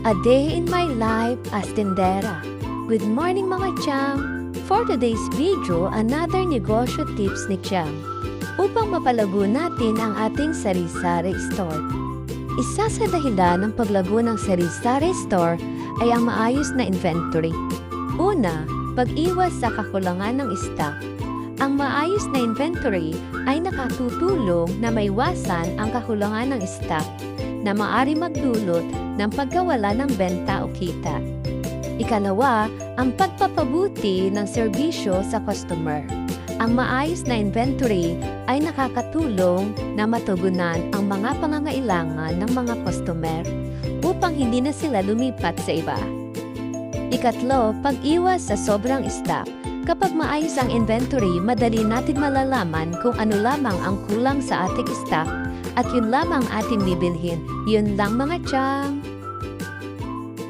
A day in my life as tindera. Good morning mga Chang! For today's video, another negosyo tips ni Chang upang mapalago natin ang ating sari-sari store. Isa sa dahilan ng paglago ng sari-sari store ay ang maayos na inventory. Una, pag-iwas sa kakulangan ng stock. Ang maayos na inventory ay nakatutulong na maiwasan ang kakulangan ng stock na maaari magdulot ng pagkawala ng benta o kita. Ikalawa, ang pagpapabuti ng serbisyo sa customer. Ang maayos na inventory ay nakakatulong na matugunan ang mga pangangailangan ng mga customer upang hindi na sila lumipat sa iba. Ikatlo, pag-iwas sa sobrang stock. Kapag maayos ang inventory, madali natin malalaman kung ano lamang ang kulang sa ating stock at yun lamang ating bibilhin. Yun lang mga Chang!